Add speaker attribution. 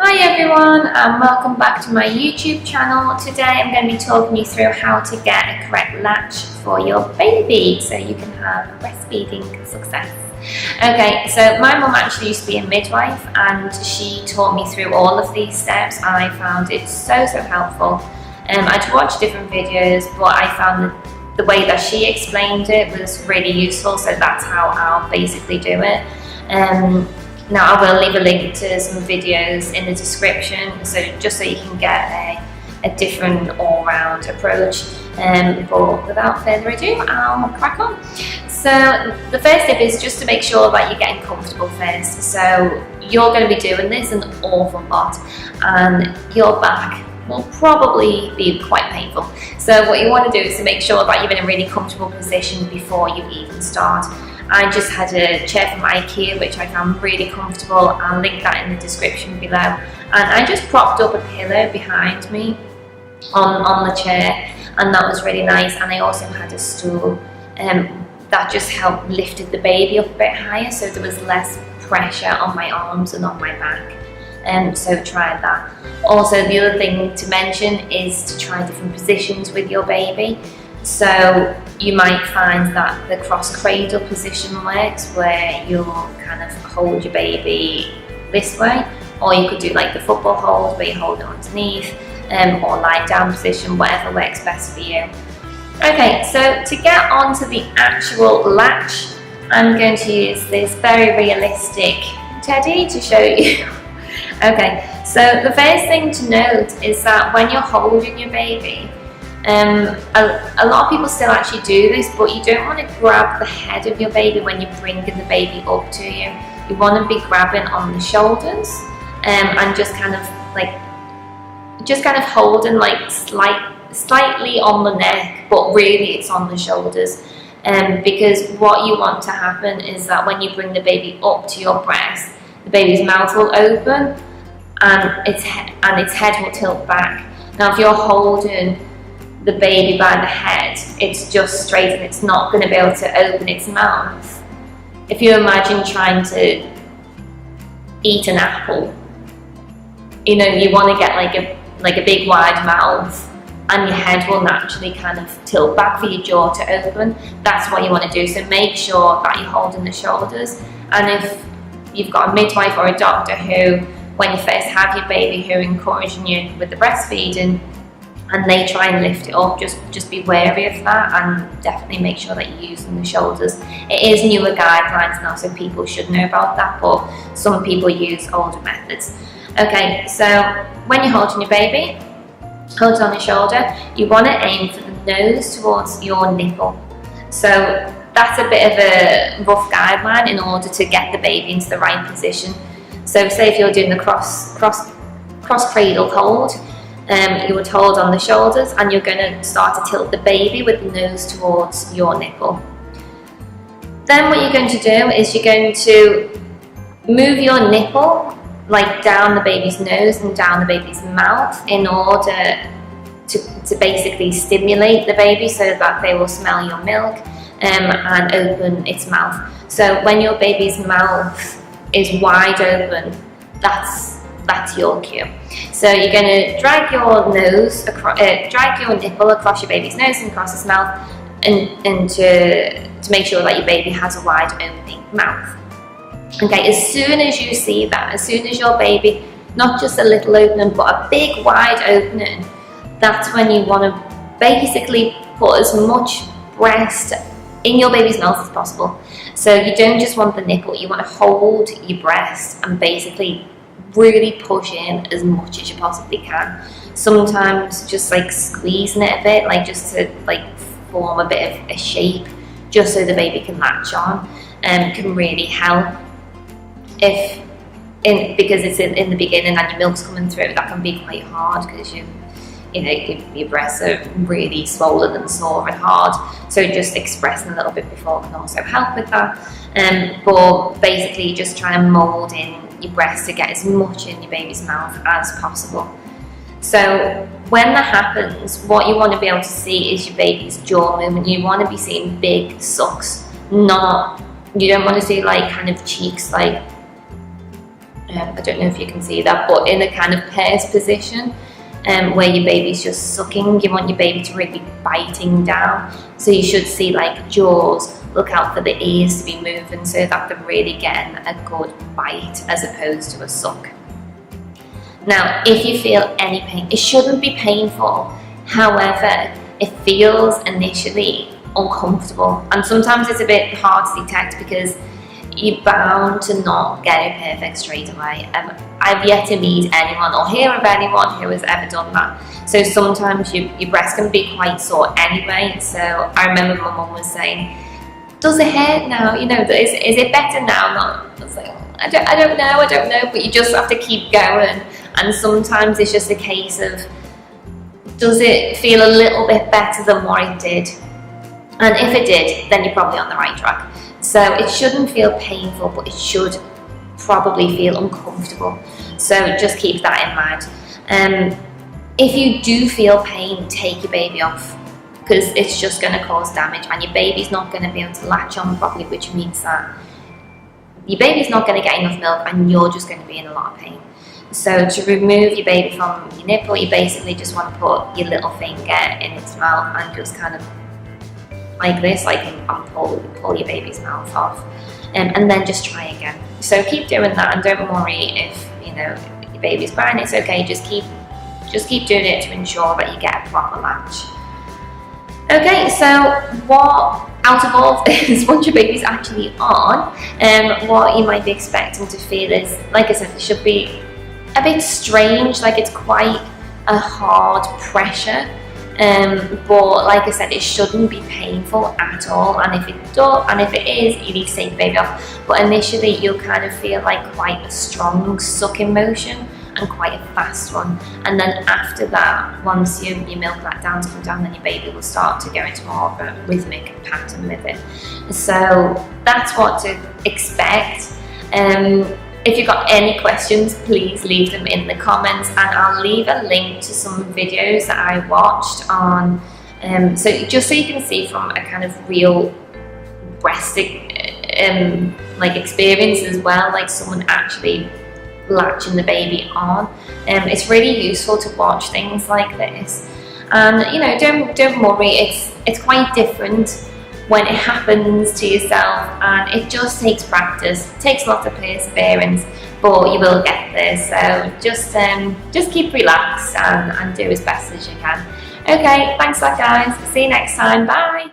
Speaker 1: Hi everyone, and welcome back to my YouTube channel. Today I'm going to be talking you through how to get a correct latch for your baby so you can have breastfeeding success. Okay, so my mum actually used to be a midwife and she taught me through all of these steps and I found it so helpful. I'd watched different videos, but I found the way that she explained it was really useful, so that's how I'll basically do it. Now I will leave a link to some videos in the description, so just so you can get a different all-round approach. But without further ado, I'll crack on. So the first tip is just to make sure that you're getting comfortable first. So you're going to be doing this an awful lot and your back will probably be quite painful. So what you want to do is to make sure that you're in a really comfortable position before you even start. I just had a chair from IKEA which I found really comfortable. I'll link that in the description below. And I just propped up a pillow behind me on the chair, and that was really nice. And I also had a stool that just helped lifted the baby up a bit higher, so there was less pressure on my arms and on my back. So try that. Also, the other thing to mention is to try different positions with your baby. So you might find that the cross cradle position works, where you'll kind of hold your baby this way, or you could do like the football hold where you hold it underneath, or lie down position, whatever works best for you. Okay, so to get onto the actual latch, I'm going to use this very realistic teddy to show you. Okay, so the first thing to note is that when you're holding your baby, a lot of people still actually do this, but you don't want to grab the head of your baby when you're bringing the baby up to you. You want to be grabbing on the shoulders and just kind of holding like slightly on the neck, but really it's on the shoulders. Because what you want to happen is that when you bring the baby up to your breast, the baby's mouth will open and its head will tilt back. Now if you're holding the baby by the head, it's just straight and it's not going to be able to open its mouth. If you imagine trying to eat an apple, you know, you want to get like a big wide mouth, and your head will naturally kind of tilt back for your jaw to open. That's what you want to do. So make sure that you're holding the shoulders. And if you've got a midwife or a doctor who, when you first have your baby, who are encouraging you with the breastfeeding, and they try and lift it up, just be wary of that, and definitely make sure that you're using the shoulders. It is newer guidelines now, so people should know about that, but some people use older methods. Okay, so when you're holding your baby, hold it on your shoulder, you want to aim for the nose towards your nipple. So that's a bit of a rough guideline in order to get the baby into the right position. So say if you're doing the cross cradle hold, you would hold on the shoulders and you're going to start to tilt the baby with the nose towards your nipple. Then what you're going to do is you're going to move your nipple like down the baby's nose and down the baby's mouth in order to basically stimulate the baby so that they will smell your milk and open its mouth. So when your baby's mouth is wide open, that's your cue. So you're going to drag your nipple across your baby's nose and across its mouth, and to make sure that your baby has a wide opening mouth. Okay, as soon as you see that, as soon as your baby, not just a little opening but a big wide opening, that's when you want to basically put as much breast in your baby's mouth as possible. So you don't just want the nipple, you want to hold your breast and basically really push in as much as you possibly can. Sometimes just like squeezing it a bit, like just to like form a bit of a shape, just so the baby can latch on, can really help. Because it's in the beginning and your milk's coming through, that can be quite hard because you know your breasts are really swollen and sore and hard. So just expressing a little bit before can also help with that. But basically just try and mould in your breast to get as much in your baby's mouth as possible. So when that happens, what you want to be able to see is your baby's jaw movement. You want to be seeing big sucks, you don't want to see like kind of cheeks like I don't know if you can see that, but in a kind of purse position, where your baby's just sucking. You want your baby to really be biting down. So you should see like jaws, look out for the ears to be moving so that they're really getting a good bite as opposed to a suck. Now, if you feel any pain, it shouldn't be painful. However, it feels initially uncomfortable, and sometimes it's a bit hard to detect because you're bound to not get it perfect straight away. I've yet to meet anyone or hear of anyone who has ever done that. So sometimes your breast can be quite sore anyway. So I remember my mum was saying, does it hurt now? You know, is it better now? I was like, I don't know, but you just have to keep going. And sometimes it's just a case of, does it feel a little bit better than what it did? And if it did, then you're probably on the right track. So it shouldn't feel painful, but it should probably feel uncomfortable. So just keep that in mind. If you do feel pain, take your baby off, because it's just going to cause damage, and your baby's not going to be able to latch on properly, which means that your baby's not going to get enough milk and you're just going to be in a lot of pain. So to remove your baby from your nipple, you basically just want to put your little finger in its mouth and just kind of like this, and pull your baby's mouth off, and then just try again. So keep doing that, and don't worry if your baby's crying. It's okay. Just keep doing it to ensure that you get a proper latch. Okay, so what out of all of this, once your baby's actually on, what you might be expecting to feel is, like I said, it should be a bit strange, like it's quite a hard pressure. But like I said, it shouldn't be painful at all, and if it is, you need to take the baby off. But initially you'll kind of feel like quite a strong sucking motion and quite a fast one, and then after that, once you milk that down to come down, then your baby will start to go into more of a rhythmic pattern with it. So that's what to expect. If you've got any questions, please leave them in the comments, and I'll leave a link to some videos that I watched on, so just so you can see from a kind of real breast experience as well, like someone actually latching the baby on. It's really useful to watch things like this, and don't worry, it's quite different when it happens to yourself, and it just takes practice. It takes lots of perseverance, but you will get there. So just keep relaxed and do as best as you can. Okay, thanks a lot guys. See you next time. Bye.